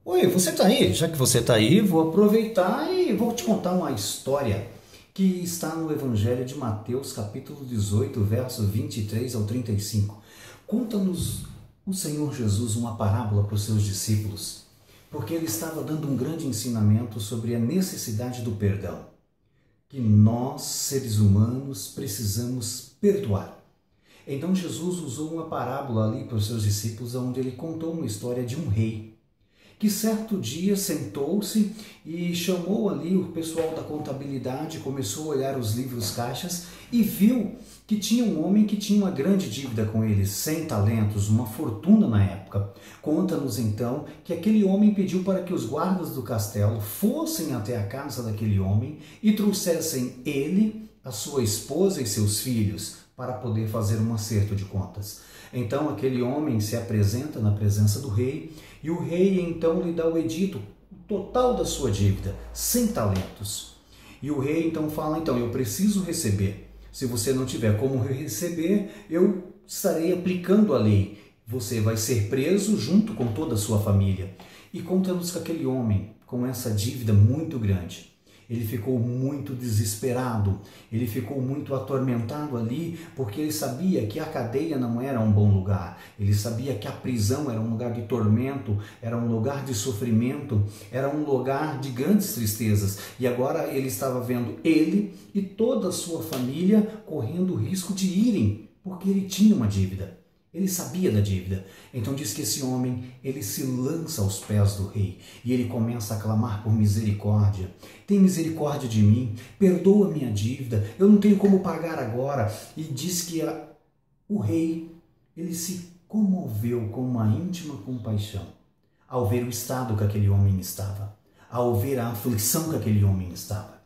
Oi, você tá aí? Já que você tá aí, vou aproveitar e vou te contar uma história que está no Evangelho de Mateus, capítulo 18, verso 23 ao 35. Conta-nos o Senhor Jesus uma parábola para os seus discípulos, porque ele estava dando um grande ensinamento sobre a necessidade do perdão, que nós, seres humanos, precisamos perdoar. Então Jesus usou uma parábola ali para os seus discípulos, onde ele contou uma história de um rei que certo dia sentou-se e chamou ali o pessoal da contabilidade, começou a olhar os livros caixas e viu que tinha um homem que tinha uma grande dívida com ele, 100 talentos, uma fortuna na época. Conta-nos então que aquele homem pediu para que os guardas do castelo fossem até a casa daquele homem e trouxessem ele, a sua esposa e seus filhos para poder fazer um acerto de contas. Então aquele homem se apresenta na presença do rei e o rei então lhe dá o edito total da sua dívida, 100 talentos. E o rei então fala, então eu preciso receber. Se você não tiver como receber, eu estarei aplicando a lei. Você vai ser preso junto com toda a sua família. E conta-nos que aquele homem, com essa dívida muito grande, ele ficou muito desesperado, ele ficou muito atormentado ali, porque ele sabia que a cadeia não era um bom lugar, ele sabia que a prisão era um lugar de tormento, era um lugar de sofrimento, era um lugar de grandes tristezas, e agora ele estava vendo ele e toda a sua família correndo o risco de irem, porque ele tinha uma dívida. Ele sabia da dívida. Então diz que esse homem, ele se lança aos pés do rei e ele começa a clamar por misericórdia. Tem misericórdia de mim, perdoa minha dívida, eu não tenho como pagar agora. E diz que o rei, ele se comoveu com uma íntima compaixão ao ver o estado que aquele homem estava, ao ver a aflição que aquele homem estava.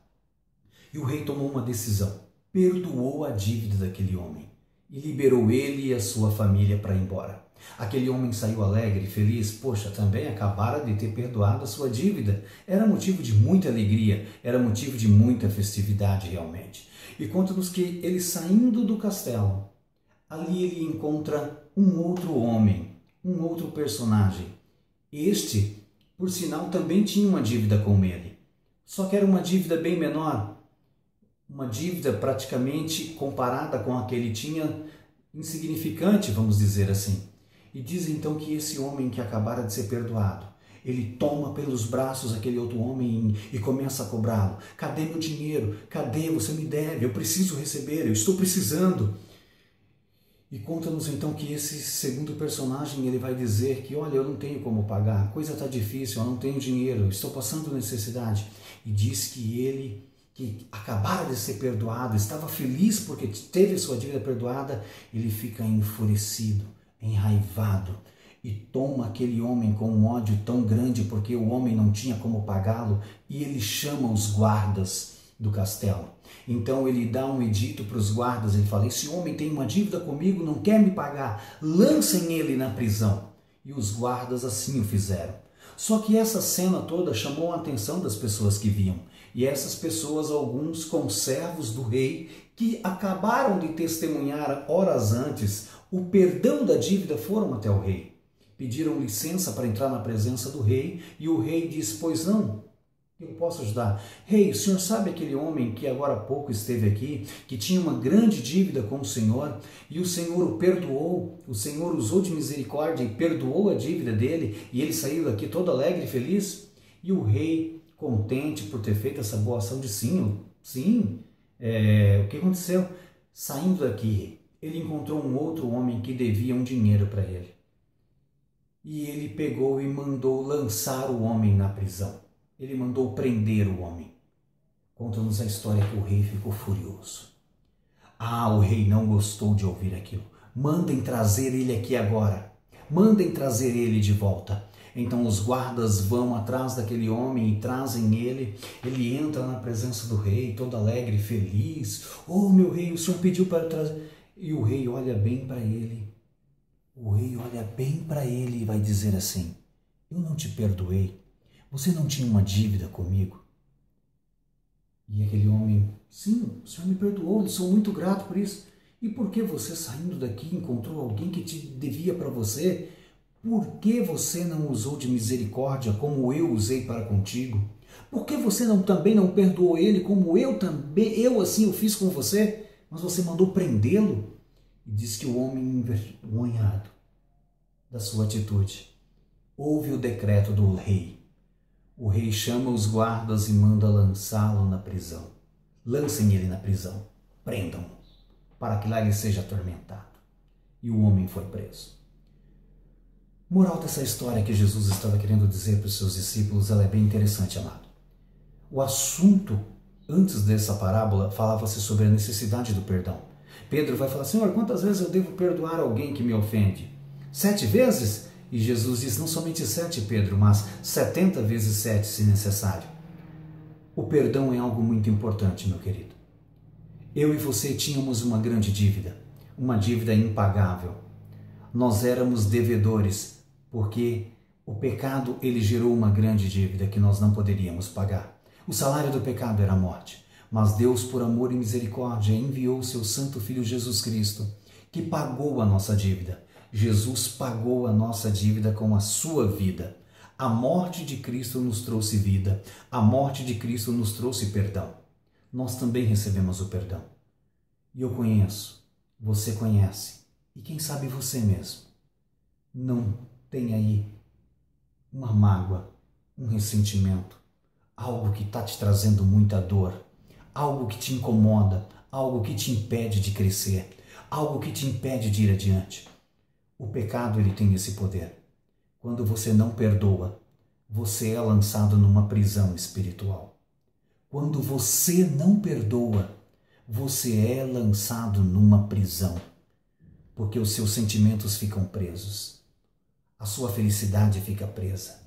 E o rei tomou uma decisão, perdoou a dívida daquele homem e liberou ele e a sua família para ir embora. Aquele homem saiu alegre e feliz, poxa, também acabara de ter perdoado a sua dívida. Era motivo de muita alegria, era motivo de muita festividade realmente. E conta-nos que ele saindo do castelo, ali ele encontra um outro homem, um outro personagem. Este, por sinal, também tinha uma dívida com ele, só que era uma dívida bem menor, uma dívida praticamente comparada com a que ele tinha, insignificante, vamos dizer assim. E diz então que esse homem que acabara de ser perdoado, ele toma pelos braços aquele outro homem e começa a cobrá-lo. Cadê meu dinheiro? Cadê? Você me deve, eu preciso receber, eu estou precisando. E conta-nos então que esse segundo personagem, ele vai dizer que, olha, eu não tenho como pagar, a coisa está difícil, eu não tenho dinheiro, eu estou passando necessidade. E diz que ele, que acabara de ser perdoado, estava feliz porque teve sua dívida perdoada, ele fica enfurecido, enraivado e toma aquele homem com um ódio tão grande porque o homem não tinha como pagá-lo e ele chama os guardas do castelo. Então ele dá um edito para os guardas, ele fala, esse homem tem uma dívida comigo, não quer me pagar, lancem ele na prisão. E os guardas assim o fizeram. Só que essa cena toda chamou a atenção das pessoas que viam. E essas pessoas, alguns conservos do rei, que acabaram de testemunhar horas antes o perdão da dívida, foram até o rei. Pediram licença para entrar na presença do rei e o rei disse, pois não, eu posso ajudar. Rei, o senhor sabe aquele homem que agora há pouco esteve aqui, que tinha uma grande dívida com o senhor, e o senhor o perdoou, o senhor usou de misericórdia e perdoou a dívida dele, e ele saiu daqui todo alegre e feliz? E o rei, contente por ter feito essa boa ação, disse, sim, o que aconteceu? Saindo daqui, ele encontrou um outro homem que devia um dinheiro para ele. E ele pegou e mandou lançar o homem na prisão. Ele mandou prender o homem. Conta-nos a história que o rei ficou furioso. O rei não gostou de ouvir aquilo. Mandem trazer ele aqui agora. Mandem trazer ele de volta. Então os guardas vão atrás daquele homem e trazem ele. Ele entra na presença do rei, todo alegre e feliz. Oh, meu rei, o senhor pediu para trazer... E o rei olha bem para ele. O rei olha bem para ele e vai dizer assim, eu não te perdoei. Você não tinha uma dívida comigo? E aquele homem, sim, o senhor me perdoou, eu sou muito grato por isso. E por que você, saindo daqui, encontrou alguém que te devia para você? Por que você não usou de misericórdia como eu usei para contigo? Por que você também não perdoou ele como eu assim eu fiz com você? Mas você mandou prendê-lo? E diz que o homem envergonhado da sua atitude ouve o decreto do rei. O rei chama os guardas e manda lançá-lo na prisão. Lancem ele na prisão, prendam-no, para que lá ele seja atormentado. E o homem foi preso. Moral dessa história que Jesus estava querendo dizer para os seus discípulos, ela é bem interessante, amado. O assunto, antes dessa parábola, falava-se sobre a necessidade do perdão. Pedro vai falar, Senhor, quantas vezes eu devo perdoar alguém que me ofende? 7 vezes? E Jesus diz, não somente 7, Pedro, mas 70 vezes 7, se necessário. O perdão é algo muito importante, meu querido. Eu e você tínhamos uma grande dívida, uma dívida impagável. Nós éramos devedores, porque o pecado ele gerou uma grande dívida que nós não poderíamos pagar. O salário do pecado era a morte, mas Deus, por amor e misericórdia, enviou seu Santo Filho Jesus Cristo, que pagou a nossa dívida. Jesus pagou a nossa dívida com a sua vida. A morte de Cristo nos trouxe vida. A morte de Cristo nos trouxe perdão. Nós também recebemos o perdão. E eu conheço, você conhece, e quem sabe você mesmo. Não tem aí uma mágoa, um ressentimento, algo que está te trazendo muita dor, algo que te incomoda, algo que te impede de crescer, algo que te impede de ir adiante. O pecado ele tem esse poder. Quando você não perdoa, você é lançado numa prisão espiritual. Quando você não perdoa, você é lançado numa prisão, porque os seus sentimentos ficam presos. A sua felicidade fica presa.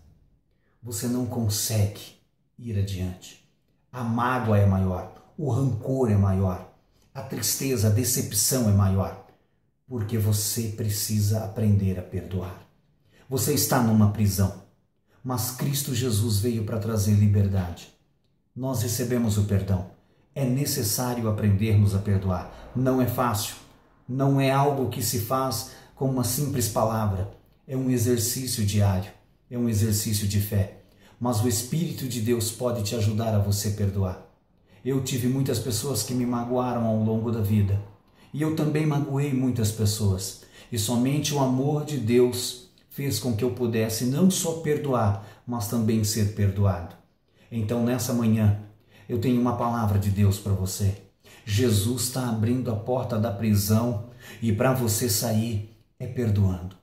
Você não consegue ir adiante. A mágoa é maior, o rancor é maior, a tristeza, a decepção é maior. Porque você precisa aprender a perdoar. Você está numa prisão, mas Cristo Jesus veio para trazer liberdade. Nós recebemos o perdão. É necessário aprendermos a perdoar. Não é fácil, não é algo que se faz com uma simples palavra. É um exercício diário, é um exercício de fé. Mas o Espírito de Deus pode te ajudar a você perdoar. Eu tive muitas pessoas que me magoaram ao longo da vida. E eu também magoei muitas pessoas. E somente o amor de Deus fez com que eu pudesse não só perdoar, mas também ser perdoado. Então, nessa manhã, eu tenho uma palavra de Deus para você. Jesus está abrindo a porta da prisão e para você sair é perdoando.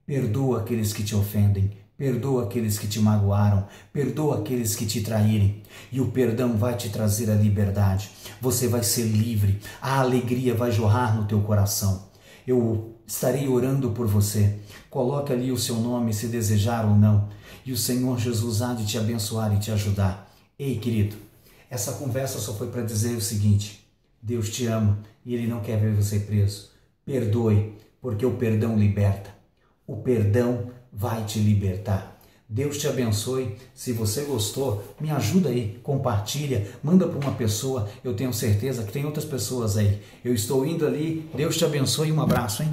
Perdoa aqueles que te ofendem. Perdoa aqueles que te magoaram, perdoa aqueles que te traírem, e o perdão vai te trazer a liberdade. Você vai ser livre, a alegria vai jorrar no teu coração. Eu estarei orando por você. Coloque ali o seu nome, se desejar ou não, e o Senhor Jesus há de te abençoar e te ajudar. Ei, querido, essa conversa só foi para dizer o seguinte: Deus te ama e Ele não quer ver você preso. Perdoe, porque o perdão liberta. O perdão vai te libertar. Deus te abençoe. Se você gostou, me ajuda aí, compartilha, manda para uma pessoa. Eu tenho certeza que tem outras pessoas aí. Eu estou indo ali. Deus te abençoe e um abraço, hein?